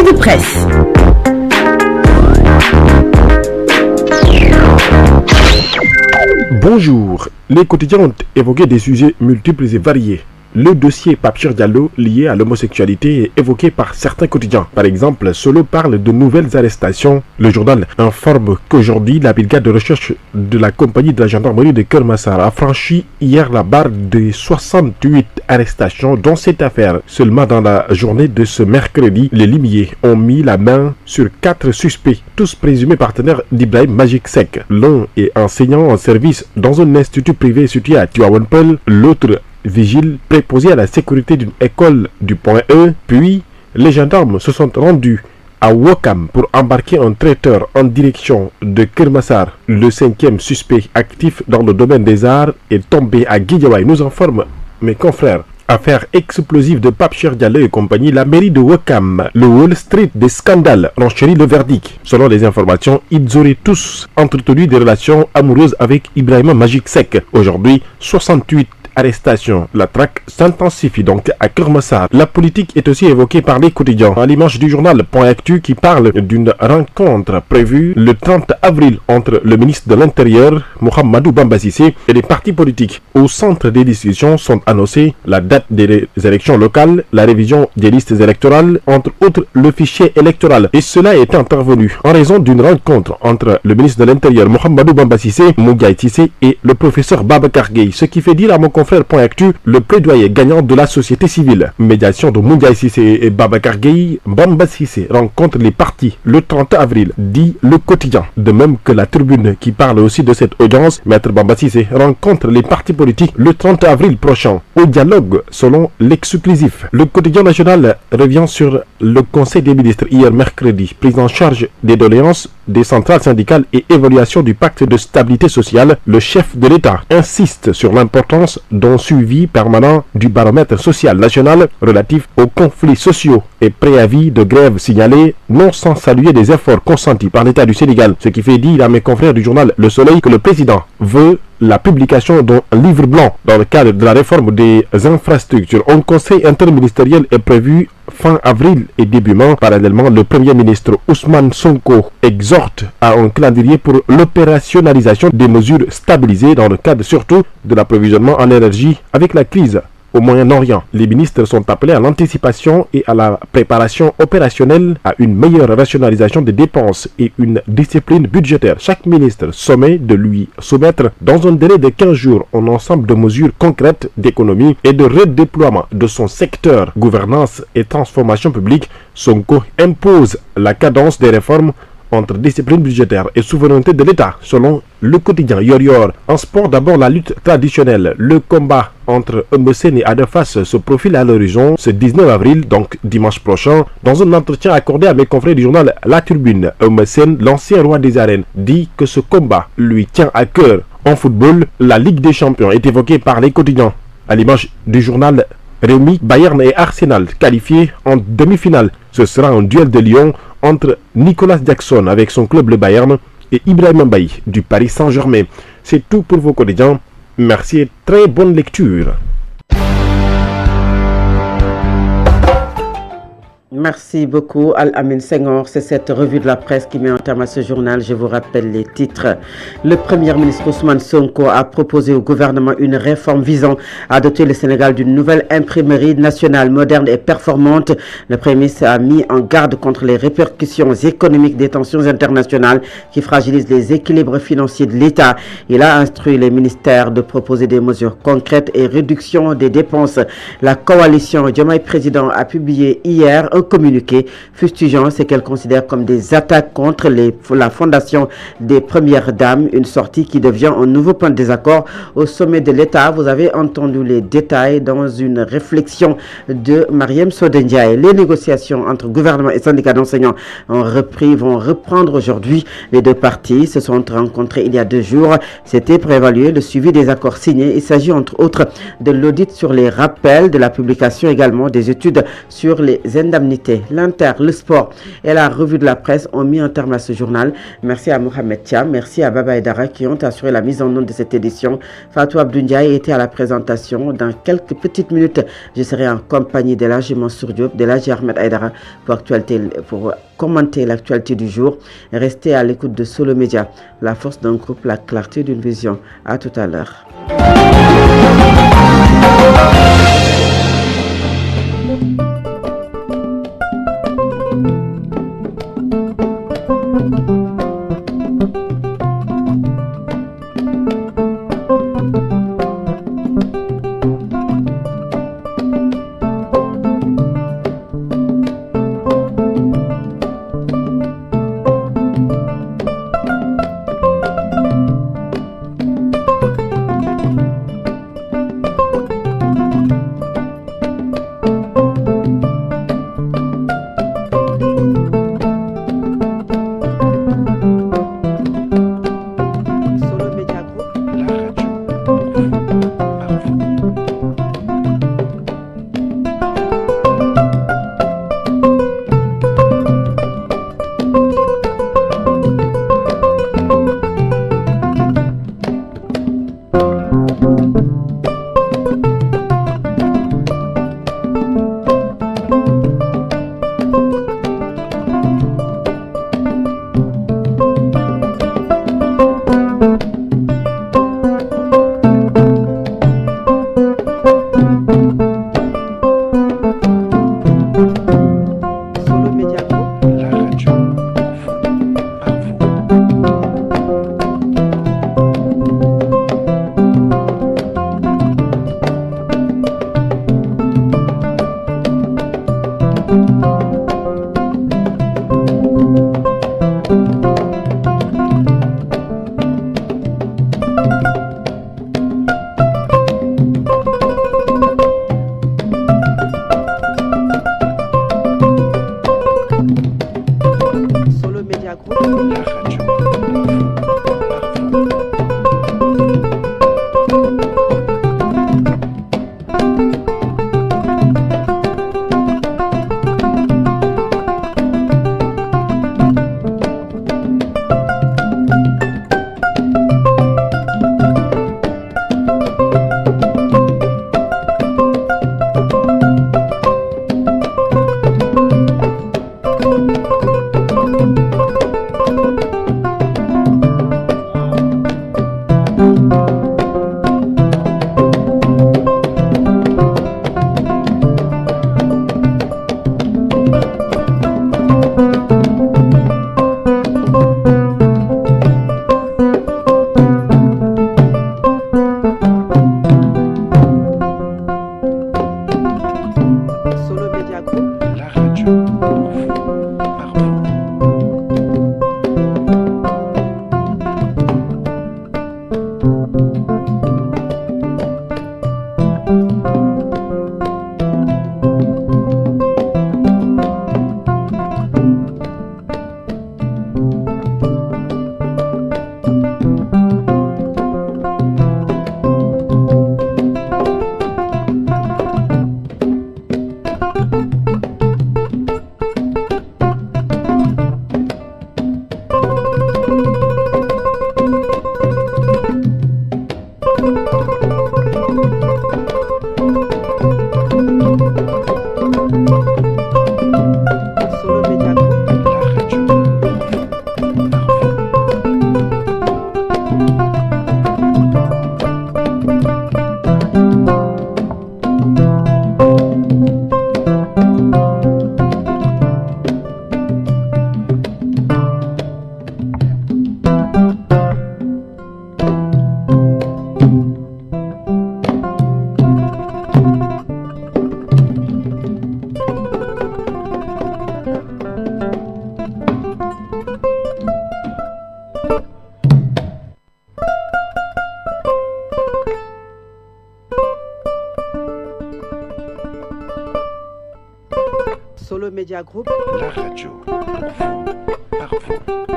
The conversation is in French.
de presse. Bonjour. Les quotidiens ont évoqué des sujets multiples et variés. Le dossier Pape Cheikh Diallo lié à l'homosexualité est évoqué par certains quotidiens. Par exemple, Solo parle de nouvelles arrestations. Le journal informe qu'aujourd'hui, la brigade de recherche de la compagnie de la gendarmerie de Keur Massar a franchi hier la barre des 68 arrestations dans cette affaire. Seulement dans la journée de ce mercredi, les limiers ont mis la main sur 4 suspects, tous présumés partenaires d'Ibrahim Magic Seck. L'un est enseignant en service dans un institut privé situé à Tivaouane Peulh, l'autre vigile préposé à la sécurité d'une école du point E. Puis, les gendarmes se sont rendus à Ouakam pour embarquer un traiteur en direction de Keur Massar. Le 5e suspect actif dans le domaine des arts est tombé à Guédiawaye, nous informent mes confrères. Affaire explosive de Pape Cheikh Diallo et compagnie, la mairie de Ouakam, le Wall Street des scandales, renchérit le verdict. Selon les informations, ils auraient tous entretenu des relations amoureuses avec Ibrahim Magic Seck. Aujourd'hui, 68 arrestation. La traque s'intensifie donc à Keur Massar. La politique est aussi évoquée par les quotidiens. À l'image du journal Point Actu qui parle d'une rencontre prévue le 30 avril entre le ministre de l'Intérieur, Mohamedou Bamba Cissé, et les partis politiques. Au centre des discussions sont annoncées la date des élections locales, la révision des listes électorales, entre autres le fichier électoral. Et cela est intervenu en raison d'une rencontre entre le ministre de l'Intérieur, Mohamedou Bamba Cissé, Moundiaye Cissé et le professeur Babacar Gueye. Ce qui fait dire à mon confrère Point Actu, le plaidoyer gagnant de la société civile. Médiation de Moundiaye Cissé et Babacar Gueye, Bamba Cissé rencontre les partis le 30 avril, dit le quotidien. De même que la tribune qui parle aussi de cette audience, Maître Bamba Cissé rencontre les partis politiques le 30 avril prochain. Au dialogue selon l'exclusif. Le quotidien national revient sur le Conseil des ministres hier mercredi, prise en charge des doléances des centrales syndicales et évaluation du pacte de stabilité sociale. Le chef de l'État insiste sur l'importance d'un suivi permanent du baromètre social national relatif aux conflits sociaux et préavis de grève signalés, non sans saluer des efforts consentis par l'État du Sénégal. Ce qui fait dire à mes confrères du journal Le Soleil que le président veut la publication d'un livre blanc dans le cadre de la réforme des infrastructures. Un conseil interministériel est prévu fin avril et début mai. Parallèlement, le Premier ministre Ousmane Sonko exhorte à un calendrier pour l'opérationnalisation des mesures stabilisées dans le cadre surtout de l'approvisionnement en énergie avec la crise au Moyen-Orient. Les ministres sont appelés à l'anticipation et à la préparation opérationnelle, à une meilleure rationalisation des dépenses et une discipline budgétaire. Chaque ministre sommet de lui soumettre dans un délai de 15 jours un ensemble de mesures concrètes d'économie et de redéploiement de son secteur gouvernance et transformation publique. Sonko impose la cadence des réformes entre discipline budgétaire et souveraineté de l'État, selon le quotidien Yor. En sport, d'abord la lutte traditionnelle. Le combat entre Eumeu Sène et Ada Fass se profile à l'horizon ce 19 avril, donc dimanche prochain. Dans un entretien accordé à mes confrères du journal La Tribune, Eumeu Sène, l'ancien roi des arènes, dit que ce combat lui tient à cœur. En football, la Ligue des Champions est évoquée par les quotidiens. À l'image du journal Réumi, Bayern et Arsenal qualifiés en demi-finale. Ce sera un duel de Lyon entre Nicolas Jackson avec son club le Bayern et Ibrahim Mbaye du Paris Saint-Germain. C'est tout pour vos quotidiens. Merci et très bonne lecture. Merci beaucoup Al-Amin Senghor. C'est cette revue de la presse qui met en terme à ce journal. Je vous rappelle les titres. Le Premier ministre Ousmane Sonko a proposé au gouvernement une réforme visant à doter le Sénégal d'une nouvelle imprimerie nationale moderne et performante. Le Premier ministre a mis en garde contre les répercussions économiques des tensions internationales qui fragilisent les équilibres financiers de l'État. Il a instruit les ministères de proposer des mesures concrètes et réduction des dépenses. La coalition Diomaye Président a publié hier un communiqué fustigeant ce qu'elle considère comme des attaques contre la fondation des premières dames, une sortie qui devient un nouveau point de désaccord au sommet de l'État. Vous avez entendu les détails dans une réflexion de Mariam Sodendiaye. Les négociations entre gouvernement et syndicats d'enseignants vont reprendre aujourd'hui. Les deux parties se sont rencontrées il y a 2 jours. C'était pour évaluer le suivi des accords signés. Il s'agit entre autres de l'audit sur les rappels, de la publication également des études sur les indemnités l'humanité. L'Inter, le sport et la revue de la presse ont mis un terme à ce journal. Merci à Mohamed Thiam, merci à Baba Edara qui ont assuré la mise en onde de cette édition. Fatou Abdou Ndiaye était à la présentation. Dans quelques petites minutes, je serai en compagnie de l'Haji Mansour Diop, de l'Haji Ahmed Aïdara pour commenter l'actualité du jour. Restez à l'écoute de Solo Média, la force d'un groupe, la clarté d'une vision. À tout à l'heure. Solo Media Group, la radio pour vous, par vous.